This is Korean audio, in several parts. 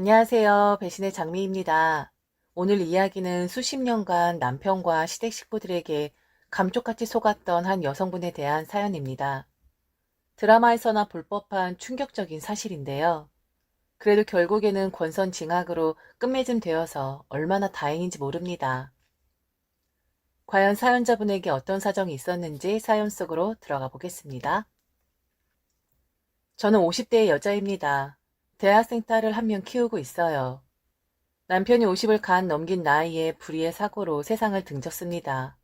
안녕하세요. 배신의 장미입니다. 오늘 이야기는 수십 년간 남편과 시댁 식구들에게 감쪽같이 속았던 한 여성분에 대한 사연입니다. 드라마에서나 볼 법한 충격적인 사실인데요. 그래도 결국에는 권선징악으로 끝맺음 되어서 얼마나 다행인지 모릅니다. 과연 사연자분에게 어떤 사정이 있었는지 사연 속으로 들어가 보겠습니다. 저는 50대의 여자입니다. 대학생 딸을 한 명 키우고 있어요. 남편이 50을 간 넘긴 나이에 불의의 사고로 세상을 등졌습니다.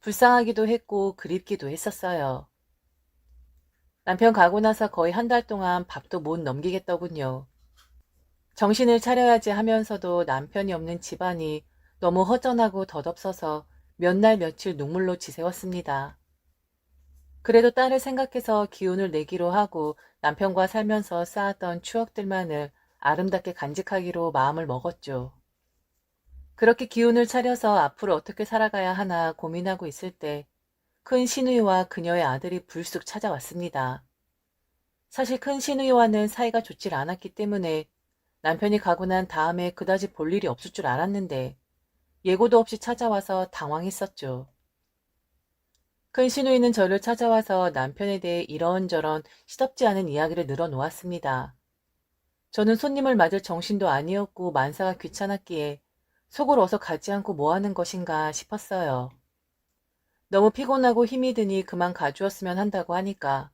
불쌍하기도 했고 그립기도 했었어요. 남편 가고 나서 거의 한 달 동안 밥도 못 넘기겠더군요. 정신을 차려야지 하면서도 남편이 없는 집안이 너무 허전하고 덧없어서 몇 날 며칠 눈물로 지새웠습니다. 그래도 딸을 생각해서 기운을 내기로 하고 남편과 살면서 쌓았던 추억들만을 아름답게 간직하기로 마음을 먹었죠. 그렇게 기운을 차려서 앞으로 어떻게 살아가야 하나 고민하고 있을 때 큰 시누이와 그녀의 아들이 불쑥 찾아왔습니다. 사실 큰 시누이와는 사이가 좋질 않았기 때문에 남편이 가고 난 다음에 그다지 볼 일이 없을 줄 알았는데 예고도 없이 찾아와서 당황했었죠. 큰 시누이는 저를 찾아와서 남편에 대해 이런저런 시덥지 않은 이야기를 늘어놓았습니다. 저는 손님을 맞을 정신도 아니었고 만사가 귀찮았기에 속을 어서 가지 않고 뭐 하는 것인가 싶었어요. 너무 피곤하고 힘이 드니 그만 가주었으면 한다고 하니까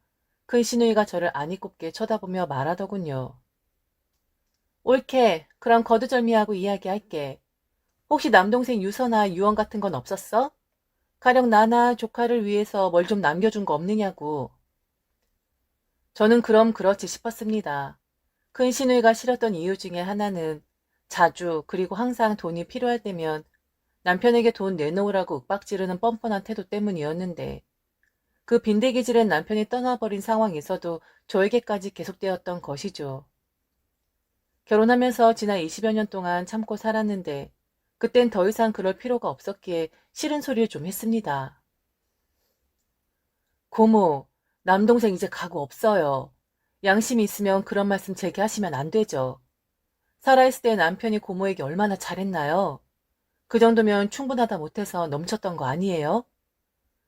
큰 시누이가 저를 아니꼽게 쳐다보며 말하더군요. 옳게, 그럼 거두절미하고 이야기할게. 혹시 남동생 유서나 유언 같은 건 없었어? 가령 나나 조카를 위해서 뭘 좀 남겨준 거 없느냐고. 저는 그럼 그렇지 싶었습니다. 큰 시누이가 싫었던 이유 중에 하나는 자주 그리고 항상 돈이 필요할 때면 남편에게 돈 내놓으라고 윽박지르는 뻔뻔한 태도 때문이었는데 그 빈대기질은 남편이 떠나버린 상황에서도 저에게까지 계속되었던 것이죠. 결혼하면서 지난 20여 년 동안 참고 살았는데 그땐 더 이상 그럴 필요가 없었기에 싫은 소리를 좀 했습니다. 고모, 남동생 이제 가고 없어요. 양심이 있으면 그런 말씀 제게 하시면 안 되죠. 살아있을 때 남편이 고모에게 얼마나 잘했나요? 그 정도면 충분하다 못해서 넘쳤던 거 아니에요?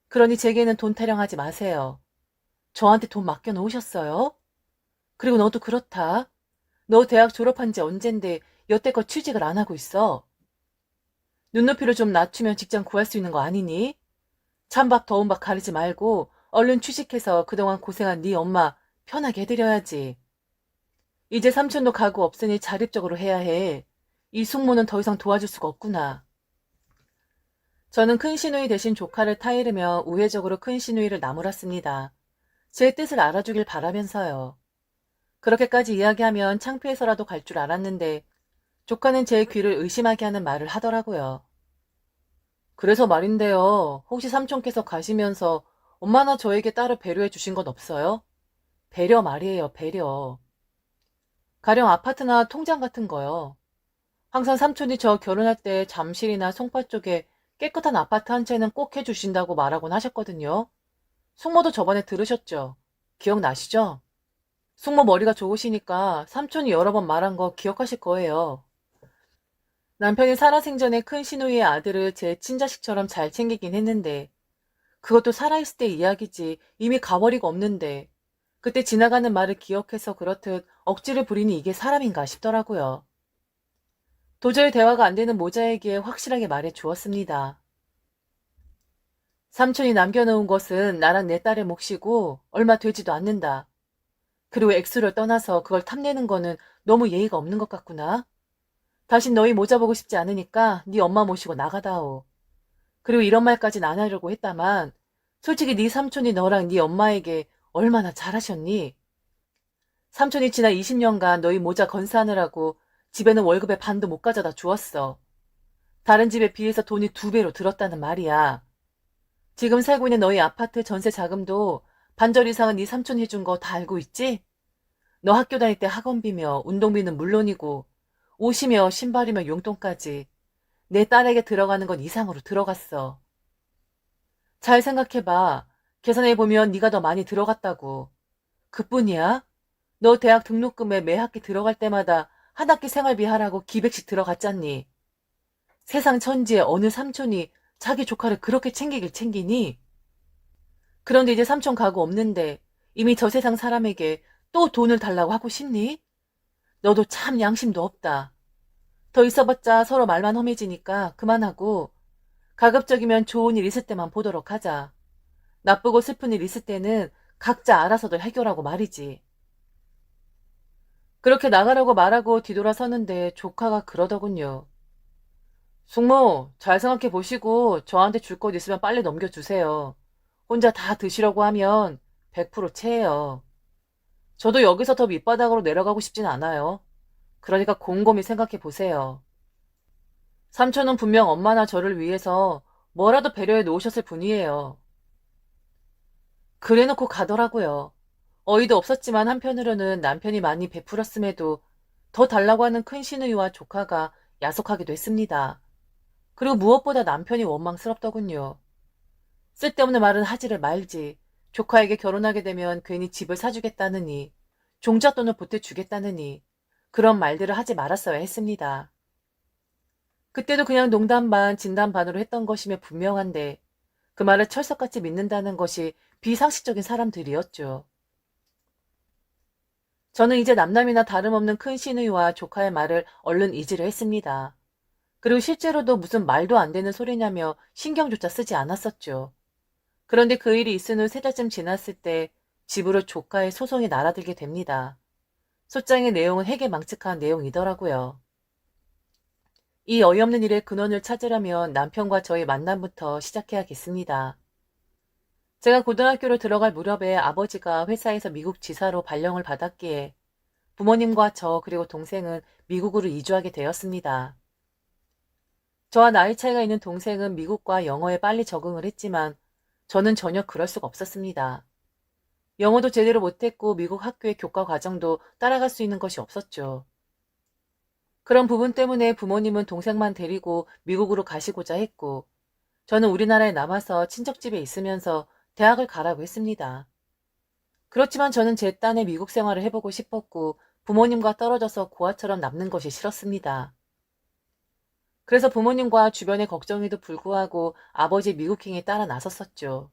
그러니 제게는 돈 타령하지 마세요. 저한테 돈 맡겨놓으셨어요? 그리고 너도 그렇다. 너 대학 졸업한 지 언젠데 여태껏 취직을 안 하고 있어. 눈높이를 좀 낮추면 직장 구할 수 있는 거 아니니? 찬밥 더운 밥 가리지 말고 얼른 취직해서 그동안 고생한 네 엄마 편하게 해드려야지. 이제 삼촌도 가고 없으니 자립적으로 해야 해. 이 숙모는 더 이상 도와줄 수가 없구나. 저는 큰 시누이 대신 조카를 타이르며 우회적으로 큰 시누이를 나무랐습니다. 제 뜻을 알아주길 바라면서요. 그렇게까지 이야기하면 창피해서라도 갈 줄 알았는데 조카는 제 귀를 의심하게 하는 말을 하더라고요. 그래서 말인데요. 혹시 삼촌께서 가시면서 엄마나 저에게 따로 배려해 주신 건 없어요? 배려 말이에요, 배려. 가령 아파트나 통장 같은 거요. 항상 삼촌이 저 결혼할 때 잠실이나 송파 쪽에 깨끗한 아파트 한 채는 꼭 해주신다고 말하곤 하셨거든요. 숙모도 저번에 들으셨죠? 기억나시죠? 숙모 머리가 좋으시니까 삼촌이 여러 번 말한 거 기억하실 거예요. 남편이 살아생전에 큰 시누이의 아들을 제 친자식처럼 잘 챙기긴 했는데 그것도 살아있을 때 이야기지 이미 가버리고 없는데 그때 지나가는 말을 기억해서 그렇듯 억지를 부리니 이게 사람인가 싶더라고요. 도저히 대화가 안 되는 모자에게 확실하게 말해 주었습니다. 삼촌이 남겨놓은 것은 나랑 내 딸의 몫이고 얼마 되지도 않는다. 그리고 액수를 떠나서 그걸 탐내는 거는 너무 예의가 없는 것 같구나. 다신 너희 모자 보고 싶지 않으니까 네 엄마 모시고 나가다오. 그리고 이런 말까진 안 하려고 했다만 솔직히 네 삼촌이 너랑 네 엄마에게 얼마나 잘하셨니? 삼촌이 지난 20년간 너희 모자 건사하느라고 집에는 월급의 반도 못 가져다 주었어. 다른 집에 비해서 돈이 2배로 들었다는 말이야. 지금 살고 있는 너희 아파트 전세 자금도 반절 이상은 네 삼촌이 해준 거 다 알고 있지? 너 학교 다닐 때 학원비며 운동비는 물론이고 옷이며 신발이며 용돈까지 내 딸에게 들어가는 건 이상으로 들어갔어. 잘 생각해봐. 계산해보면 네가 더 많이 들어갔다고. 그뿐이야? 너 대학 등록금에 매 학기 들어갈 때마다 한 학기 생활비 하라고 기백씩 들어갔잖니. 세상 천지에 어느 삼촌이 자기 조카를 그렇게 챙기길 챙기니? 그런데 이제 삼촌 가구 없는데 이미 저 세상 사람에게 또 돈을 달라고 하고 싶니? 너도 참 양심도 없다. 더 있어봤자 서로 말만 험해지니까 그만하고 가급적이면 좋은 일 있을 때만 보도록 하자. 나쁘고 슬픈 일 있을 때는 각자 알아서들 해결하고 말이지. 그렇게 나가라고 말하고 뒤돌아서는데 조카가 그러더군요. 숙모, 잘 생각해 보시고 저한테 줄 것 있으면 빨리 넘겨주세요. 혼자 다 드시려고 하면 100% 체해요. 저도 여기서 더 밑바닥으로 내려가고 싶진 않아요. 그러니까 곰곰이 생각해 보세요. 삼촌은 분명 엄마나 저를 위해서 뭐라도 배려해 놓으셨을 분이에요. 그래놓고 가더라고요. 어이도 없었지만 한편으로는 남편이 많이 베풀었음에도 더 달라고 하는 큰 시누이와 조카가 야속하기도 했습니다. 그리고 무엇보다 남편이 원망스럽더군요. 쓸데없는 말은 하지를 말지. 조카에게 결혼하게 되면 괜히 집을 사주겠다느니, 종잣돈을 보태주겠다느니, 그런 말들을 하지 말았어야 했습니다. 그때도 그냥 농담 반, 진담 반으로 했던 것이며 분명한데, 그 말을 철석같이 믿는다는 것이 비상식적인 사람들이었죠. 저는 이제 남남이나 다름없는 큰 시누이와 조카의 말을 얼른 잊으려 했습니다. 그리고 실제로도 무슨 말도 안 되는 소리냐며 신경조차 쓰지 않았었죠. 그런데 그 일이 있은 후 3달쯤 지났을 때 집으로 조카의 소송이 날아들게 됩니다. 소장의 내용은 해괴망측한 내용이더라고요. 이 어이없는 일의 근원을 찾으려면 남편과 저의 만남부터 시작해야겠습니다. 제가 고등학교로 들어갈 무렵에 아버지가 회사에서 미국 지사로 발령을 받았기에 부모님과 저 그리고 동생은 미국으로 이주하게 되었습니다. 저와 나이 차이가 있는 동생은 미국과 영어에 빨리 적응을 했지만 저는 전혀 그럴 수가 없었습니다. 영어도 제대로 못했고 미국 학교의 교과 과정도 따라갈 수 있는 것이 없었죠. 그런 부분 때문에 부모님은 동생만 데리고 미국으로 가시고자 했고 저는 우리나라에 남아서 친척집에 있으면서 대학을 가라고 했습니다. 그렇지만 저는 제 딴의 미국 생활을 해보고 싶었고 부모님과 떨어져서 고아처럼 남는 것이 싫었습니다. 그래서 부모님과 주변의 걱정에도 불구하고 아버지 미국행에 따라 나섰었죠.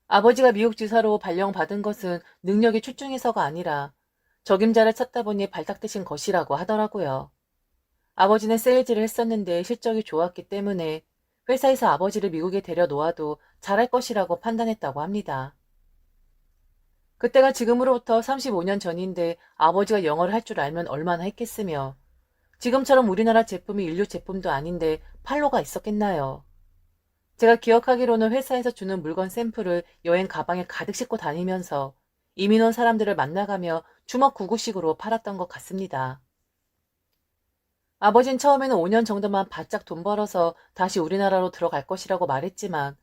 아버지가 미국 지사로 발령받은 것은 능력이 출중해서가 아니라 적임자를 찾다 보니 발탁되신 것이라고 하더라고요. 아버지는 세일즈를 했었는데 실적이 좋았기 때문에 회사에서 아버지를 미국에 데려놓아도 잘할 것이라고 판단했다고 합니다. 그때가 지금으로부터 35년 전인데 아버지가 영어를 할 줄 알면 얼마나 했겠으며 지금처럼 우리나라 제품이 인류 제품도 아닌데 팔로가 있었겠나요? 제가 기억하기로는 회사에서 주는 물건 샘플을 여행 가방에 가득 싣고 다니면서 이민 온 사람들을 만나가며 주먹구구식으로 팔았던 것 같습니다. 아버진 처음에는 5년 정도만 바짝 돈 벌어서 다시 우리나라로 들어갈 것이라고 말했지만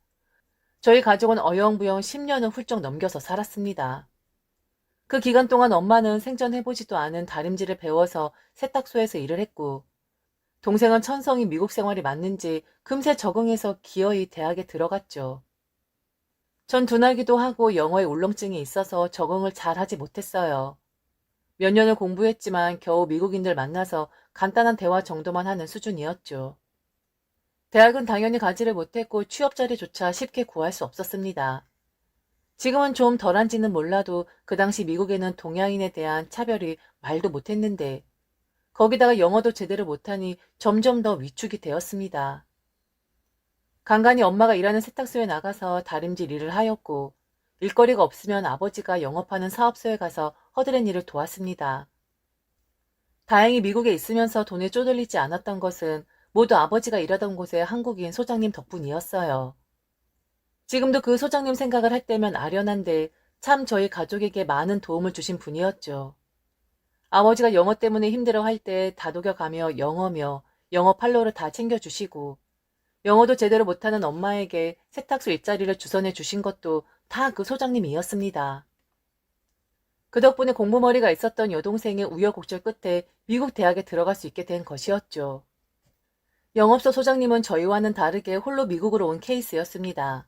저희 가족은 어영부영 10년을 훌쩍 넘겨서 살았습니다. 그 기간 동안 엄마는 생전해보지도 않은 다림질을 배워서 세탁소에서 일을 했고 동생은 천성이 미국 생활이 맞는지 금세 적응해서 기어이 대학에 들어갔죠. 전 둔하기도 하고 영어에 울렁증이 있어서 적응을 잘 하지 못했어요. 몇 년을 공부했지만 겨우 미국인들 만나서 간단한 대화 정도만 하는 수준이었죠. 대학은 당연히 가지를 못했고 취업 자리조차 쉽게 구할 수 없었습니다. 지금은 좀 덜한지는 몰라도 그 당시 미국에는 동양인에 대한 차별이 말도 못했는데 거기다가 영어도 제대로 못하니 점점 더 위축이 되었습니다. 간간히 엄마가 일하는 세탁소에 나가서 다림질 일을 하였고 일거리가 없으면 아버지가 영업하는 사업소에 가서 허드렛 일을 도왔습니다. 다행히 미국에 있으면서 돈에 쪼들리지 않았던 것은 모두 아버지가 일하던 곳의 한국인 소장님 덕분이었어요. 지금도 그 소장님 생각을 할 때면 아련한데 참 저희 가족에게 많은 도움을 주신 분이었죠. 아버지가 영어 때문에 힘들어할 때 다독여가며 영어며 영어 팔로를 다 챙겨주시고 영어도 제대로 못하는 엄마에게 세탁소 일자리를 주선해 주신 것도 다 그 소장님이었습니다. 그 덕분에 공부머리가 있었던 여동생의 우여곡절 끝에 미국 대학에 들어갈 수 있게 된 것이었죠. 영업소 소장님은 저희와는 다르게 홀로 미국으로 온 케이스였습니다.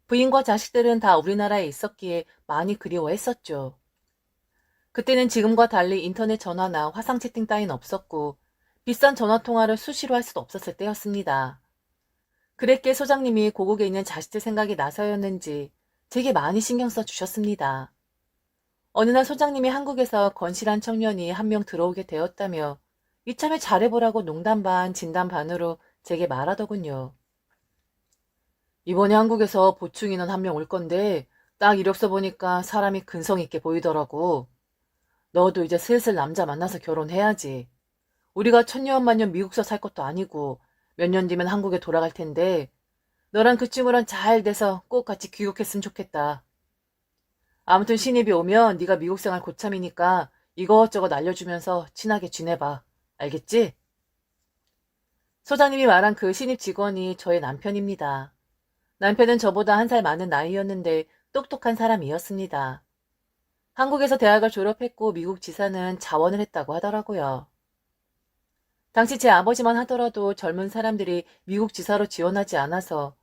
부인과 자식들은 다 우리나라에 있었기에 많이 그리워했었죠. 그때는 지금과 달리 인터넷 전화나 화상 채팅 따윈 없었고 비싼 전화 통화를 수시로 할 수도 없었을 때였습니다. 그랬기에 소장님이 고국에 있는 자식들 생각이 나서였는지 되게 많이 신경 써 주셨습니다. 어느 날 소장님이 한국에서 건실한 청년이 한 명 들어오게 되었다며 이참에 잘해보라고 농담 반 진담 반으로 제게 말하더군요. 이번에 한국에서 보충 인원 한 명 올 건데 딱 이력서 보니까 사람이 근성 있게 보이더라고. 너도 이제 슬슬 남자 만나서 결혼해야지. 우리가 천년만년 미국서 살 것도 아니고 몇 년 뒤면 한국에 돌아갈 텐데 너랑 그 친구랑 잘 돼서 꼭 같이 귀국했으면 좋겠다. 아무튼 신입이 오면 네가 미국 생활 고참이니까 이것저것 알려주면서 친하게 지내봐. 알겠지? 소장님이 말한 그 신입 직원이 저의 남편입니다. 남편은 저보다 한 살 많은 나이였는데 똑똑한 사람이었습니다. 한국에서 대학을 졸업했고 미국 지사는 자원을 했다고 하더라고요. 당시 제 아버지만 하더라도 젊은 사람들이 미국 지사로 지원하지 않아서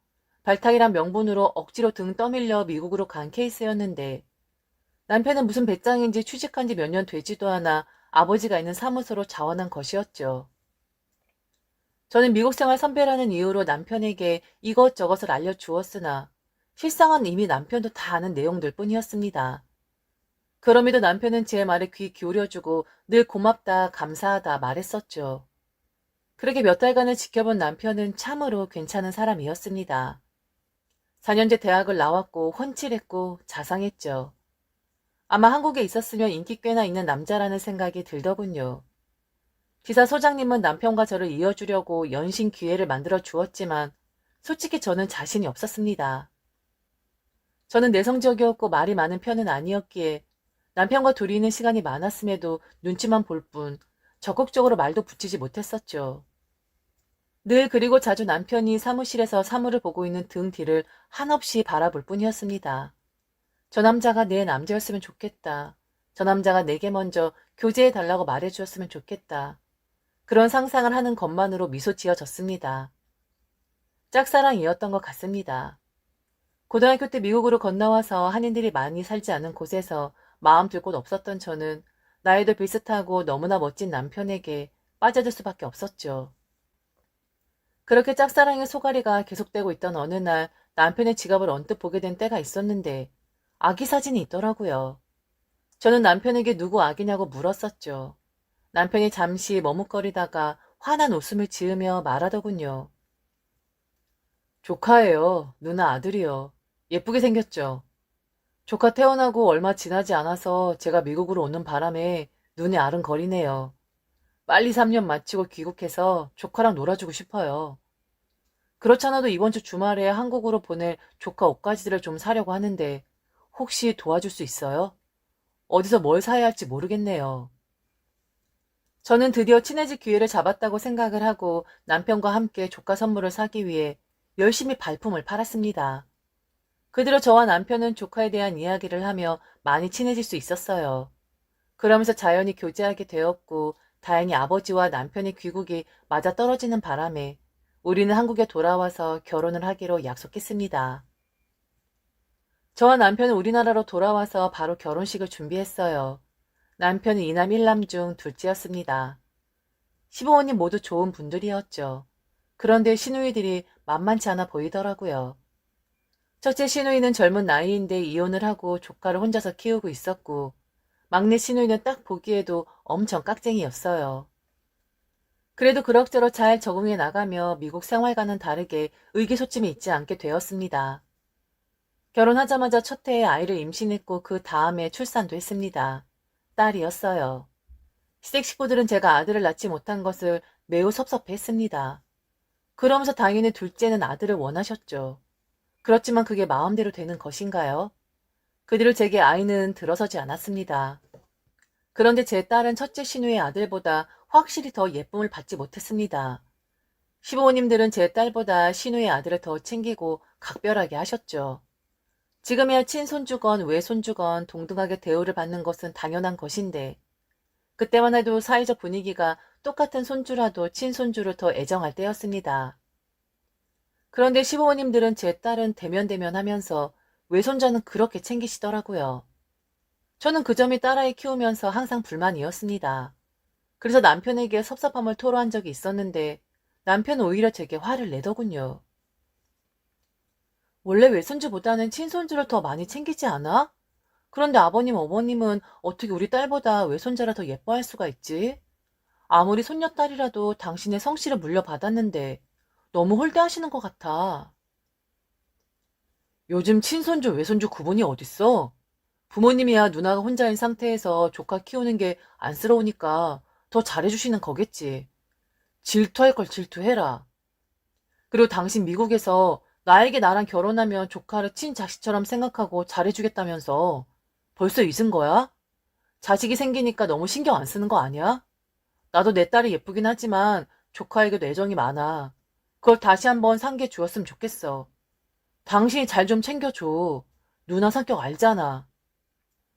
발탁이란 명분으로 억지로 등 떠밀려 미국으로 간 케이스였는데 남편은 무슨 배짱인지 취직한 지 몇 년 되지도 않아 아버지가 있는 사무소로 자원한 것이었죠. 저는 미국 생활 선배라는 이유로 남편에게 이것저것을 알려주었으나 실상은 이미 남편도 다 아는 내용들 뿐이었습니다. 그럼에도 남편은 제 말에 귀 기울여주고 늘 고맙다, 감사하다 말했었죠. 그렇게 몇 달간을 지켜본 남편은 참으로 괜찮은 사람이었습니다. 4년제 대학을 나왔고 훤칠했고 자상했죠. 아마 한국에 있었으면 인기 꽤나 있는 남자라는 생각이 들더군요. 지사 소장님은 남편과 저를 이어주려고 연신 기회를 만들어 주었지만 솔직히 저는 자신이 없었습니다. 저는 내성적이었고 말이 많은 편은 아니었기에 남편과 둘이 있는 시간이 많았음에도 눈치만 볼 뿐 적극적으로 말도 붙이지 못했었죠. 늘 그리고 자주 남편이 사무실에서 사물을 보고 있는 등 뒤를 한없이 바라볼 뿐이었습니다. 저 남자가 내 남자였으면 좋겠다. 저 남자가 내게 먼저 교제해달라고 말해주었으면 좋겠다. 그런 상상을 하는 것만으로 미소 지어졌습니다. 짝사랑이었던 것 같습니다. 고등학교 때 미국으로 건너와서 한인들이 많이 살지 않은 곳에서 마음 둘 곳 없었던 저는 나이도 비슷하고 너무나 멋진 남편에게 빠져들 수밖에 없었죠. 그렇게 짝사랑의 소가리가 계속되고 있던 어느 날 남편의 지갑을 언뜻 보게 된 때가 있었는데 아기 사진이 있더라고요. 저는 남편에게 누구 아기냐고 물었었죠. 남편이 잠시 머뭇거리다가 환한 웃음을 지으며 말하더군요. 조카예요. 누나 아들이요. 예쁘게 생겼죠. 조카 태어나고 얼마 지나지 않아서 제가 미국으로 오는 바람에 눈이 아른거리네요. 빨리 3년 마치고 귀국해서 조카랑 놀아주고 싶어요. 그렇잖아도 이번 주 주말에 한국으로 보낼 조카 옷가지들을 좀 사려고 하는데 혹시 도와줄 수 있어요? 어디서 뭘 사야 할지 모르겠네요. 저는 드디어 친해질 기회를 잡았다고 생각을 하고 남편과 함께 조카 선물을 사기 위해 열심히 발품을 팔았습니다. 그대로 저와 남편은 조카에 대한 이야기를 하며 많이 친해질 수 있었어요. 그러면서 자연히 교제하게 되었고 다행히 아버지와 남편의 귀국이 맞아떨어지는 바람에 우리는 한국에 돌아와서 결혼을 하기로 약속했습니다. 저와 남편은 우리나라로 돌아와서 바로 결혼식을 준비했어요. 남편은 이남 일남 중 둘째였습니다. 시부모님 모두 좋은 분들이었죠. 그런데 시누이들이 만만치 않아 보이더라고요. 첫째 시누이는 젊은 나이인데 이혼을 하고 조카를 혼자서 키우고 있었고 막내 시누이는 딱 보기에도 엄청 깍쟁이였어요. 그래도 그럭저럭 잘 적응해 나가며 미국 생활과는 다르게 의기소침이 있지 않게 되었습니다. 결혼하자마자 첫 해에 아이를 임신했고 그 다음에 출산도 했습니다. 딸이었어요. 시댁 식구들은 제가 아들을 낳지 못한 것을 매우 섭섭해했습니다. 그러면서 당연히 둘째는 아들을 원하셨죠. 그렇지만 그게 마음대로 되는 것인가요? 그들을 제게 아이는 들어서지 않았습니다. 그런데 제 딸은 첫째 신우의 아들보다 확실히 더 예쁨을 받지 못했습니다. 시부모님들은 제 딸보다 신우의 아들을 더 챙기고 각별하게 하셨죠. 지금이야 친손주건 외손주건 동등하게 대우를 받는 것은 당연한 것인데 그때만 해도 사회적 분위기가 똑같은 손주라도 친손주를 더 애정할 때였습니다. 그런데 시부모님들은 제 딸은 대면대면 하면서 외손자는 그렇게 챙기시더라고요. 저는 그 점이 딸아이 키우면서 항상 불만이었습니다. 그래서 남편에게 섭섭함을 토로한 적이 있었는데 남편은 오히려 제게 화를 내더군요. 원래 외손주보다는 친손주를 더 많이 챙기지 않아? 그런데 아버님, 어머님은 어떻게 우리 딸보다 외손자라 더 예뻐할 수가 있지? 아무리 손녀딸이라도 당신의 성씨를 물려받았는데 너무 홀대하시는 것 같아. 요즘 친손주, 외손주 구분이 어딨어? 부모님이야 누나가 혼자인 상태에서 조카 키우는 게 안쓰러우니까 더 잘해주시는 거겠지. 질투할 걸 질투해라. 그리고 당신 미국에서 나에게 나랑 결혼하면 조카를 친자식처럼 생각하고 잘해주겠다면서 벌써 잊은 거야? 자식이 생기니까 너무 신경 안 쓰는 거 아니야? 나도 내 딸이 예쁘긴 하지만 조카에게도 애정이 많아. 그걸 다시 한번 상기해 주었으면 좋겠어. 당신이 잘 좀 챙겨줘. 누나 성격 알잖아.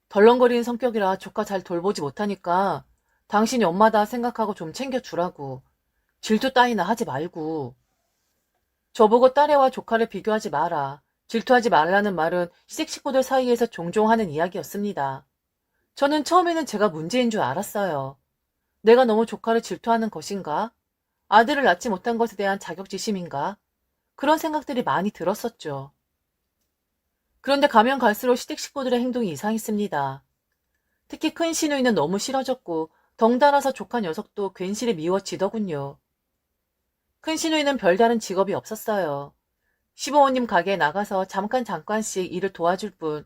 덜렁거리는 성격이라 조카 잘 돌보지 못하니까 당신이 엄마다 생각하고 좀 챙겨주라고. 질투 따위나 하지 말고. 저보고 딸애와 조카를 비교하지 마라. 질투하지 말라는 말은 시댁 식구들 사이에서 종종 하는 이야기였습니다. 저는 처음에는 제가 문제인 줄 알았어요. 내가 너무 조카를 질투하는 것인가? 아들을 낳지 못한 것에 대한 자격지심인가? 그런 생각들이 많이 들었었죠. 그런데 가면 갈수록 시댁 식구들의 행동이 이상했습니다. 특히 큰 시누이는 너무 싫어졌고 덩달아서 조카 녀석도 괜시리 미워지더군요. 큰 시누이는 별다른 직업이 없었어요. 시부모님 가게에 나가서 잠깐씩 일을 도와줄 뿐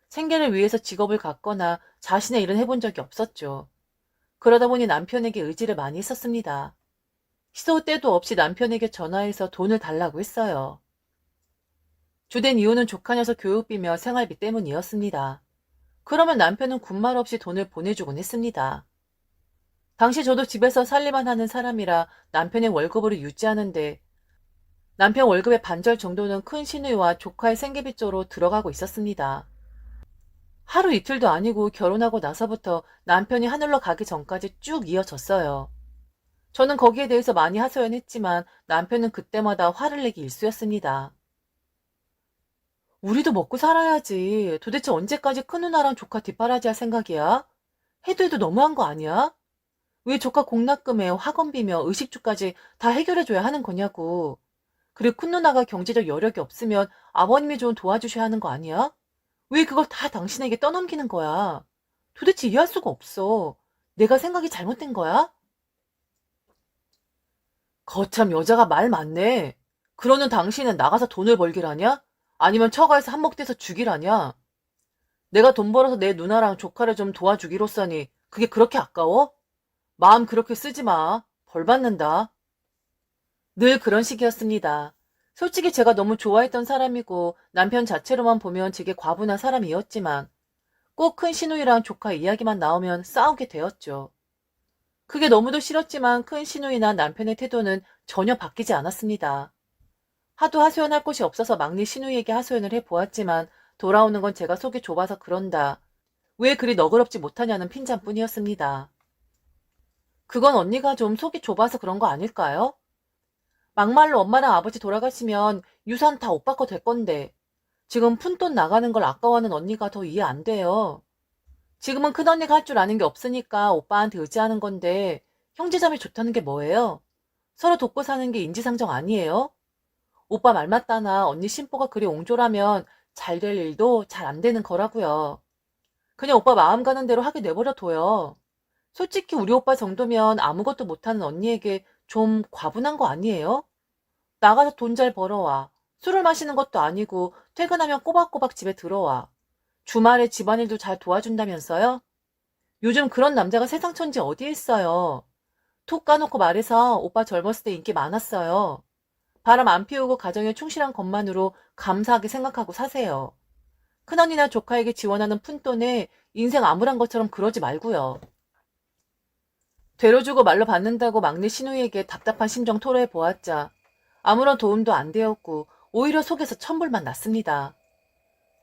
생계를 위해서 직업을 갖거나 자신의 일은 해본 적이 없었죠. 그러다 보니 남편에게 의지를 많이 했었습니다. 시도 때도 없이 남편에게 전화해서 돈을 달라고 했어요. 주된 이유는 조카 녀석 교육비며 생활비 때문이었습니다. 그러면 남편은 군말 없이 돈을 보내주곤 했습니다. 당시 저도 집에서 살림만 하는 사람이라 남편의 월급으로 유지하는데 남편 월급의 반절 정도는 큰 시누이와 조카의 생계비 쪽으로 들어가고 있었습니다. 하루 이틀도 아니고 결혼하고 나서부터 남편이 하늘로 가기 전까지 쭉 이어졌어요. 저는 거기에 대해서 많이 하소연했지만 남편은 그때마다 화를 내기 일쑤였습니다. 우리도 먹고 살아야지. 도대체 언제까지 큰 누나랑 조카 뒷바라지 할 생각이야? 해도 너무한 거 아니야? 왜 조카 공납금에 학원비며 의식주까지 다 해결해줘야 하는 거냐고. 그리고 큰 누나가 경제적 여력이 없으면 아버님이 좀 도와주셔야 하는 거 아니야? 왜 그걸 다 당신에게 떠넘기는 거야? 도대체 이해할 수가 없어. 내가 생각이 잘못된 거야? 거참 여자가 말 많네. 그러는 당신은 나가서 돈을 벌기라냐? 아니면 처가에서 한몫돼서 주기라냐? 내가 돈 벌어서 내 누나랑 조카를 좀 도와주기로써니 그게 그렇게 아까워? 마음 그렇게 쓰지 마. 벌 받는다. 늘 그런 식이었습니다. 솔직히 제가 너무 좋아했던 사람이고 남편 자체로만 보면 제게 과분한 사람이었지만 꼭 큰 시누이랑 조카 이야기만 나오면 싸우게 되었죠. 그게 너무도 싫었지만 큰 시누이나 남편의 태도는 전혀 바뀌지 않았습니다. 하도 하소연할 곳이 없어서 막내 시누이에게 하소연을 해보았지만 돌아오는 건 제가 속이 좁아서 그런다. 왜 그리 너그럽지 못하냐는 핀잔뿐이었습니다. 그건 언니가 좀 속이 좁아서 그런 거 아닐까요? 막말로 엄마랑 아버지 돌아가시면 유산 다 오빠 거 될 건데 지금 푼돈 나가는 걸 아까워하는 언니가 더 이해 안 돼요. 지금은 큰언니가 할 줄 아는 게 없으니까 오빠한테 의지하는 건데 형제자매 좋다는 게 뭐예요? 서로 돕고 사는 게 인지상정 아니에요? 오빠 말 맞다나 언니 심보가 그리 옹졸하면 잘 될 일도 잘 안 되는 거라고요. 그냥 오빠 마음 가는 대로 하게 내버려 둬요. 솔직히 우리 오빠 정도면 아무것도 못하는 언니에게 좀 과분한 거 아니에요? 나가서 돈 잘 벌어와. 술을 마시는 것도 아니고 퇴근하면 꼬박꼬박 집에 들어와. 주말에 집안일도 잘 도와준다면서요? 요즘 그런 남자가 세상 천지 어디에 있어요? 툭 까놓고 말해서 오빠 젊었을 때 인기 많았어요. 바람 안 피우고 가정에 충실한 것만으로 감사하게 생각하고 사세요. 큰언니나 조카에게 지원하는 푼돈에 인생 암울한 것처럼 그러지 말고요. 되로 주고 말로 받는다고 막내 시누이에게 답답한 심정 토로해 보았자 아무런 도움도 안 되었고 오히려 속에서 천불만 났습니다.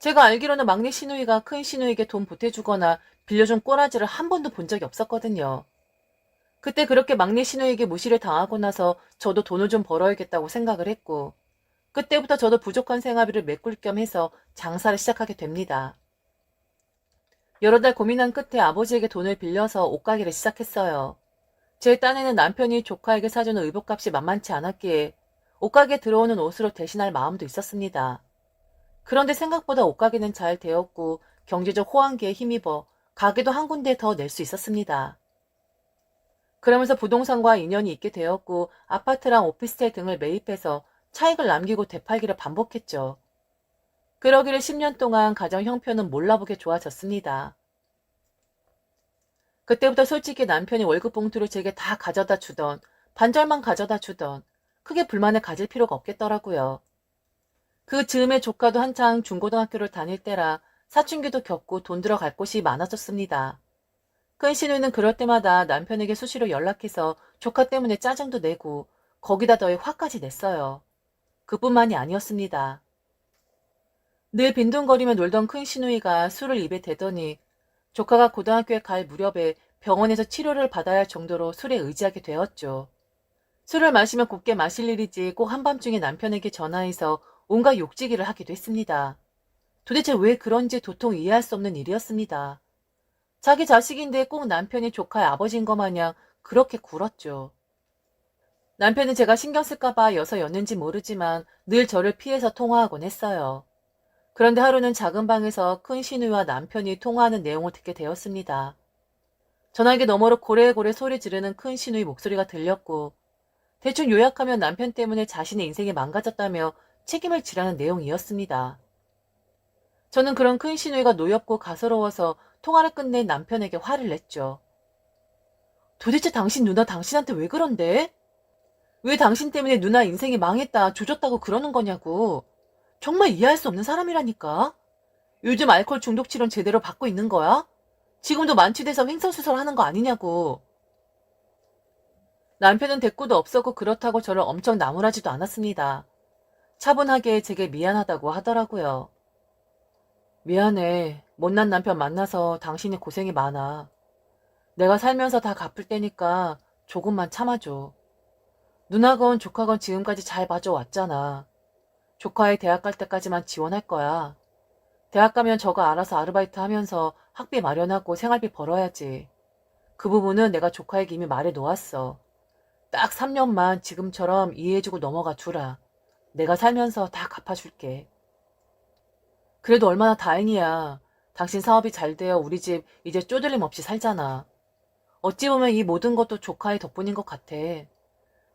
제가 알기로는 막내 시누이가 큰 시누이에게 돈 보태주거나 빌려준 꼬라지를 한 번도 본 적이 없었거든요. 그때 그렇게 막내 시누이에게 무시를 당하고 나서 저도 돈을 좀 벌어야겠다고 생각을 했고 그때부터 저도 부족한 생활비를 메꿀 겸 해서 장사를 시작하게 됩니다. 여러 달 고민한 끝에 아버지에게 돈을 빌려서 옷가게를 시작했어요. 제 딴에는 남편이 조카에게 사주는 의복값이 만만치 않았기에 옷가게에 들어오는 옷으로 대신할 마음도 있었습니다. 그런데 생각보다 옷가게는 잘 되었고 경제적 호황기에 힘입어 가게도 한 군데 더 낼 수 있었습니다. 그러면서 부동산과 인연이 있게 되었고 아파트랑 오피스텔 등을 매입해서 차익을 남기고 되팔기를 반복했죠. 그러기를 10년 동안 가정 형편은 몰라보게 좋아졌습니다. 그때부터 솔직히 남편이 월급 봉투를 제게 다 가져다 주던, 반절만 가져다 주던, 크게 불만을 가질 필요가 없겠더라고요. 그 즈음에 조카도 한창 중고등학교를 다닐 때라 사춘기도 겪고 돈 들어갈 곳이 많아졌습니다. 큰 시누이는 그럴 때마다 남편에게 수시로 연락해서 조카 때문에 짜증도 내고 거기다 더해 화까지 냈어요. 그뿐만이 아니었습니다. 늘 빈둥거리며 놀던 큰 시누이가 술을 입에 대더니 조카가 고등학교에 갈 무렵에 병원에서 치료를 받아야 할 정도로 술에 의지하게 되었죠. 술을 마시면 곱게 마실 일이지 꼭 한밤중에 남편에게 전화해서 온갖 욕지기를 하기도 했습니다. 도대체 왜 그런지 도통 이해할 수 없는 일이었습니다. 자기 자식인데 꼭 남편이 조카의 아버지인 것 마냥 그렇게 굴었죠. 남편은 제가 신경 쓸까봐 여서였는지 모르지만 늘 저를 피해서 통화하곤 했어요. 그런데 하루는 작은 방에서 큰 시누이와 남편이 통화하는 내용을 듣게 되었습니다. 전화기 너머로 고래고래 소리 지르는 큰 시누이 목소리가 들렸고 대충 요약하면 남편 때문에 자신의 인생이 망가졌다며 책임을 지라는 내용이었습니다. 저는 그런 큰 시누이가 노엽고 가소로워서 통화를 끝낸 남편에게 화를 냈죠. 도대체 당신 누나 당신한테 왜 그런데? 왜 당신 때문에 누나 인생이 망했다, 조졌다고 그러는 거냐고. 정말 이해할 수 없는 사람이라니까. 요즘 알코올 중독 치료는 제대로 받고 있는 거야? 지금도 만취돼서 횡설수설 하는 거 아니냐고. 남편은 대꾸도 없었고 그렇다고 저를 엄청 나무라지도 않았습니다. 차분하게 제게 미안하다고 하더라고요. 미안해. 못난 남편 만나서 당신이 고생이 많아. 내가 살면서 다 갚을 테니까 조금만 참아줘. 누나건 조카건 지금까지 잘 봐줘왔잖아. 조카의 대학 갈 때까지만 지원할 거야. 대학 가면 저가 알아서 아르바이트 하면서 학비 마련하고 생활비 벌어야지. 그 부분은 내가 조카에게 이미 말해 놓았어. 딱 3년만 지금처럼 이해해주고 넘어가 주라. 내가 살면서 다 갚아줄게. 그래도 얼마나 다행이야. 당신 사업이 잘 되어 우리 집 이제 쪼들림 없이 살잖아. 어찌 보면 이 모든 것도 조카의 덕분인 것 같아.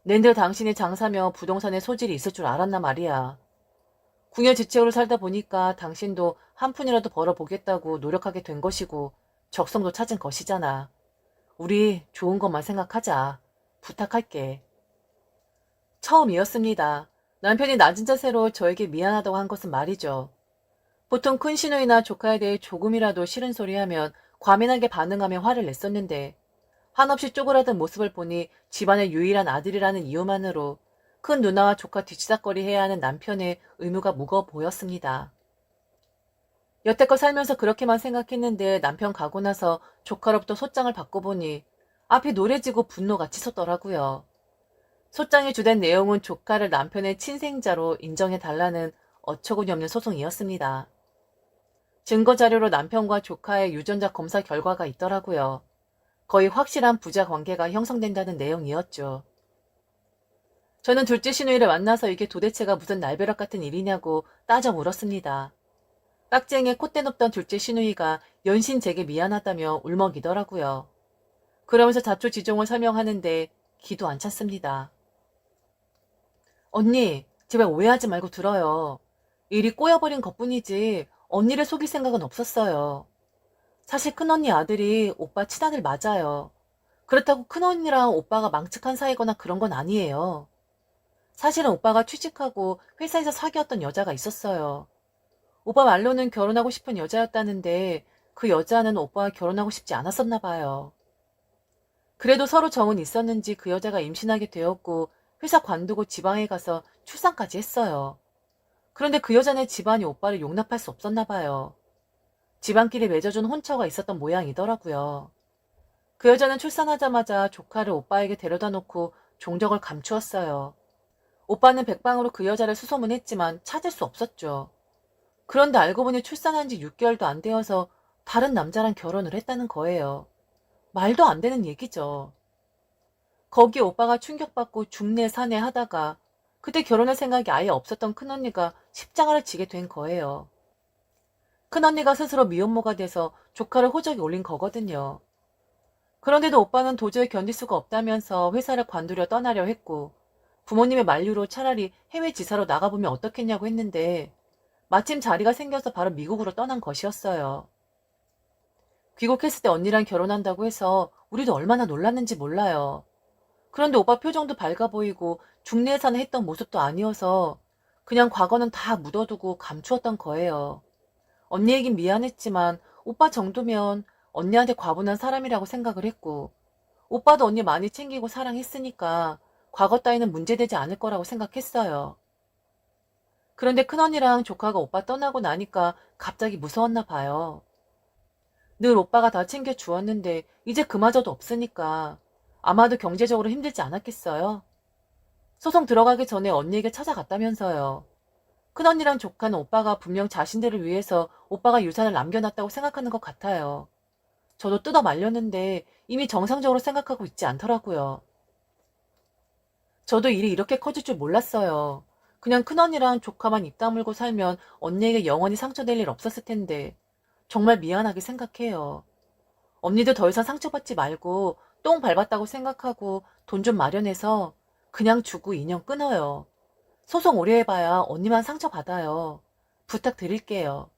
낸들 당신이 장사며 부동산에 소질이 있을 줄 알았나 말이야. 궁여지책으로 살다 보니까 당신도 한 푼이라도 벌어보겠다고 노력하게 된 것이고 적성도 찾은 것이잖아. 우리 좋은 것만 생각하자. 부탁할게. 처음이었습니다. 남편이 낮은 자세로 저에게 미안하다고 한 것은 말이죠. 보통 큰 시누이나 조카에 대해 조금이라도 싫은 소리 하면 과민하게 반응하며 화를 냈었는데 한없이 쪼그라든 모습을 보니 집안의 유일한 아들이라는 이유만으로 큰 누나와 조카 뒤치다꺼리 해야 하는 남편의 의무가 무거워 보였습니다. 여태껏 살면서 그렇게만 생각했는데 남편 가고 나서 조카로부터 소장을 받고 보니 앞이 노래지고 분노가 치솟더라고요. 소장에 주된 내용은 조카를 남편의 친생자로 인정해달라는 어처구니 없는 소송이었습니다. 증거자료로 남편과 조카의 유전자 검사 결과가 있더라고요. 거의 확실한 부자 관계가 형성된다는 내용이었죠. 저는 둘째 시누이를 만나서 이게 도대체가 무슨 날벼락 같은 일이냐고 따져 물었습니다. 깍쟁이에 콧대 높던 둘째 시누이가 연신 제게 미안하다며 울먹이더라고요. 그러면서 자초지종을 설명하는데 기도 안 찼습니다. 언니, 제발 오해하지 말고 들어요. 일이 꼬여버린 것뿐이지 언니를 속일 생각은 없었어요. 사실 큰언니 아들이 오빠 친아들 맞아요. 그렇다고 큰언니랑 오빠가 망측한 사이거나 그런 건 아니에요. 사실은 오빠가 취직하고 회사에서 사귀었던 여자가 있었어요. 오빠 말로는 결혼하고 싶은 여자였다는데 그 여자는 오빠와 결혼하고 싶지 않았었나 봐요. 그래도 서로 정은 있었는지 그 여자가 임신하게 되었고 회사 관두고 지방에 가서 출산까지 했어요. 그런데 그 여자네 집안이 오빠를 용납할 수 없었나 봐요. 집안끼리 맺어준 혼처가 있었던 모양이더라고요. 그 여자는 출산하자마자 조카를 오빠에게 데려다 놓고 종적을 감추었어요. 오빠는 백방으로 그 여자를 수소문했지만 찾을 수 없었죠. 그런데 알고 보니 출산한 지 6개월도 안 되어서 다른 남자랑 결혼을 했다는 거예요. 말도 안 되는 얘기죠. 거기에 오빠가 충격받고 중내 사내 하다가 그때 결혼할 생각이 아예 없었던 큰언니가 십장을 지게 된 거예요. 큰언니가 스스로 미혼모가 돼서 조카를 호적에 올린 거거든요. 그런데도 오빠는 도저히 견딜 수가 없다면서 회사를 관두려 떠나려 했고 부모님의 만류로 차라리 해외 지사로 나가보면 어떻겠냐고 했는데 마침 자리가 생겨서 바로 미국으로 떠난 것이었어요. 귀국했을 때 언니랑 결혼한다고 해서 우리도 얼마나 놀랐는지 몰라요. 그런데 오빠 표정도 밝아 보이고 중내산에 했던 모습도 아니어서 그냥 과거는 다 묻어두고 감추었던 거예요. 언니에겐 미안했지만 오빠 정도면 언니한테 과분한 사람이라고 생각을 했고 오빠도 언니 많이 챙기고 사랑했으니까 과거 따위는 문제되지 않을 거라고 생각했어요. 그런데 큰언니랑 조카가 오빠 떠나고 나니까 갑자기 무서웠나 봐요. 늘 오빠가 다 챙겨주었는데 이제 그마저도 없으니까 아마도 경제적으로 힘들지 않았겠어요? 소송 들어가기 전에 언니에게 찾아갔다면서요. 큰언니랑 조카는 오빠가 분명 자신들을 위해서 오빠가 유산을 남겨놨다고 생각하는 것 같아요. 저도 뜯어 말렸는데 이미 정상적으로 생각하고 있지 않더라고요. 저도 일이 이렇게 커질 줄 몰랐어요. 그냥 큰언니랑 조카만 입 다물고 살면 언니에게 영원히 상처될 일 없었을 텐데 정말 미안하게 생각해요. 언니도 더 이상 상처받지 말고 똥 밟았다고 생각하고 돈 좀 마련해서 그냥 주고 인연 끊어요. 소송 오래 해봐야 언니만 상처받아요. 부탁드릴게요.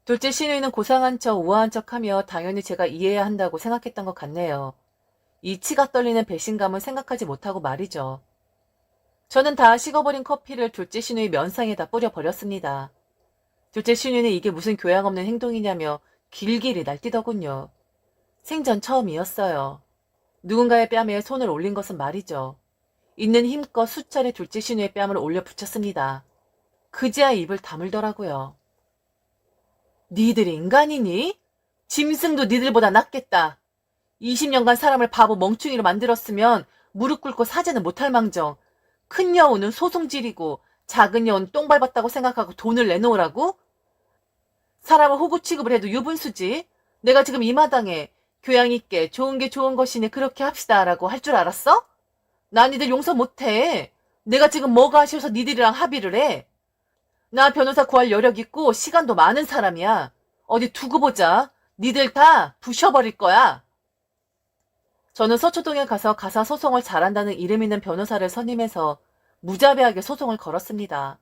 둘째 시누이는 고상한 척 우아한 척하며 당연히 제가 이해해야 한다고 생각했던 것 같네요. 이 치가 떨리는 배신감을 생각하지 못하고 말이죠. 저는 다 식어버린 커피를 둘째 시누이 면상에다 뿌려버렸습니다. 둘째 시누이는 이게 무슨 교양 없는 행동이냐며 길길이 날뛰더군요. 생전 처음이었어요. 누군가의 뺨에 손을 올린 것은 말이죠. 있는 힘껏 수차례 둘째 시누의 뺨을 올려 붙였습니다. 그제야 입을 다물더라고요. 니들이 인간이니? 짐승도 니들보다 낫겠다. 20년간 사람을 바보 멍충이로 만들었으면 무릎 꿇고 사죄는 못할 망정 큰 여우는 소송 지리고 작은 여우는 똥 밟았다고 생각하고 돈을 내놓으라고? 사람을 호구 취급을 해도 유분수지. 내가 지금 이 마당에 교양 있게 좋은 게 좋은 것이니 그렇게 합시다라고 할 줄 알았어? 나 니들 용서 못해. 내가 지금 뭐가 아쉬워서 니들이랑 합의를 해. 나 변호사 구할 여력 있고 시간도 많은 사람이야. 어디 두고 보자. 니들 다 부셔버릴 거야. 저는 서초동에 가서 가사소송을 잘한다는 이름 있는 변호사를 선임해서 무자비하게 소송을 걸었습니다.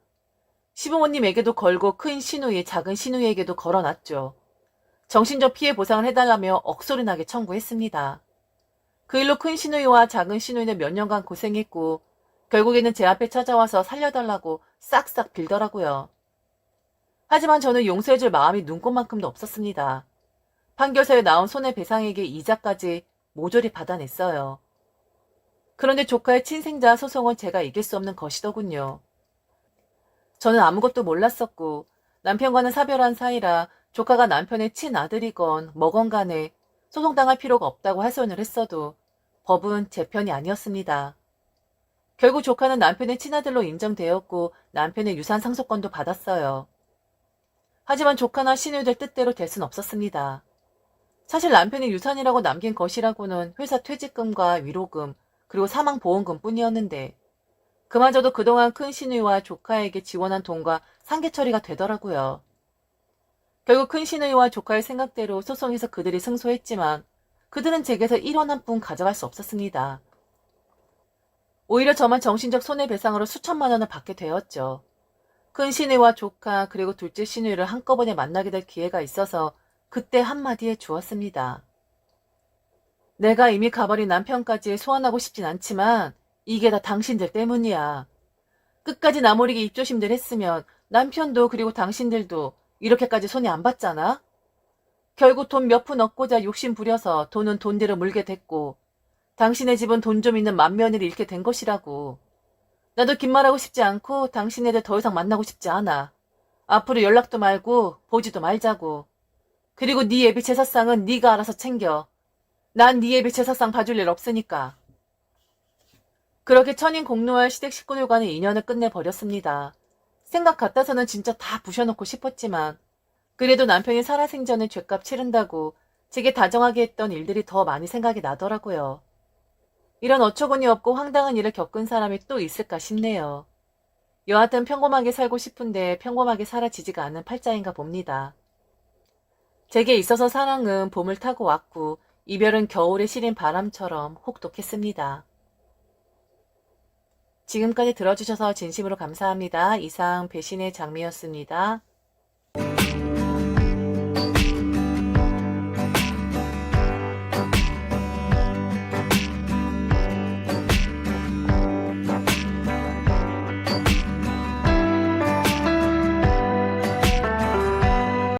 시부모님에게도 걸고 큰 시누이, 작은 시누이에게도 걸어놨죠. 정신적 피해 보상을 해달라며 억소리나게 청구했습니다. 그 일로 큰 시누이와 작은 시누이는 몇 년간 고생했고 결국에는 제 앞에 찾아와서 살려달라고 싹싹 빌더라고요. 하지만 저는 용서해줄 마음이 눈꽃만큼도 없었습니다. 판결서에 나온 손해배상액의 이자까지 모조리 받아냈어요. 그런데 조카의 친생자 소송은 제가 이길 수 없는 것이더군요. 저는 아무것도 몰랐었고 남편과는 사별한 사이라 조카가 남편의 친아들이건 뭐건 간에 소송당할 필요가 없다고 하소연을 했어도 법은 제 편이 아니었습니다. 결국 조카는 남편의 친아들로 인정되었고 남편의 유산 상속권도 받았어요. 하지만 조카나 시누이들 뜻대로 될 순 없었습니다. 사실 남편이 유산이라고 남긴 것이라고는 회사 퇴직금과 위로금 그리고 사망보험금 뿐이었는데 그마저도 그동안 큰 시누이와 조카에게 지원한 돈과 상계 처리가 되더라고요. 결국 큰 시누이와 조카의 생각대로 소송에서 그들이 승소했지만 그들은 제게서 1원 한 푼 가져갈 수 없었습니다. 오히려 저만 정신적 손해배상으로 수천만 원을 받게 되었죠. 큰 시누이와 조카 그리고 둘째 시누이를 한꺼번에 만나게 될 기회가 있어서 그때 한마디에 주었습니다. 내가 이미 가버린 남편까지 소환하고 싶진 않지만 이게 다 당신들 때문이야. 끝까지 나무리게 입조심들 했으면 남편도 그리고 당신들도 이렇게까지 손해 안 봤잖아? 결국 돈 몇 푼 얻고자 욕심 부려서 돈은 돈대로 물게 됐고 당신의 집은 돈 좀 있는 맏며느리 잃게 된 것이라고. 나도 긴 말하고 싶지 않고 당신네들 더 이상 만나고 싶지 않아. 앞으로 연락도 말고 보지도 말자고. 그리고 네 예비 제사상은 네가 알아서 챙겨. 난 네 예비 제사상 봐줄 일 없으니까. 그렇게 천인공노할 시댁 식구들과는 인연을 끝내버렸습니다. 생각 같아서는 진짜 다 부셔놓고 싶었지만 그래도 남편이 살아생전에 죗값 치른다고 제게 다정하게 했던 일들이 더 많이 생각이 나더라고요. 이런 어처구니 없고 황당한 일을 겪은 사람이 또 있을까 싶네요. 여하튼 평범하게 살고 싶은데 평범하게 살아지지가 않는 팔자인가 봅니다. 제게 있어서 사랑은 봄을 타고 왔고 이별은 겨울에 시린 바람처럼 혹독했습니다. 지금까지 들어주셔서 진심으로 감사합니다. 이상 배신의 장미였습니다.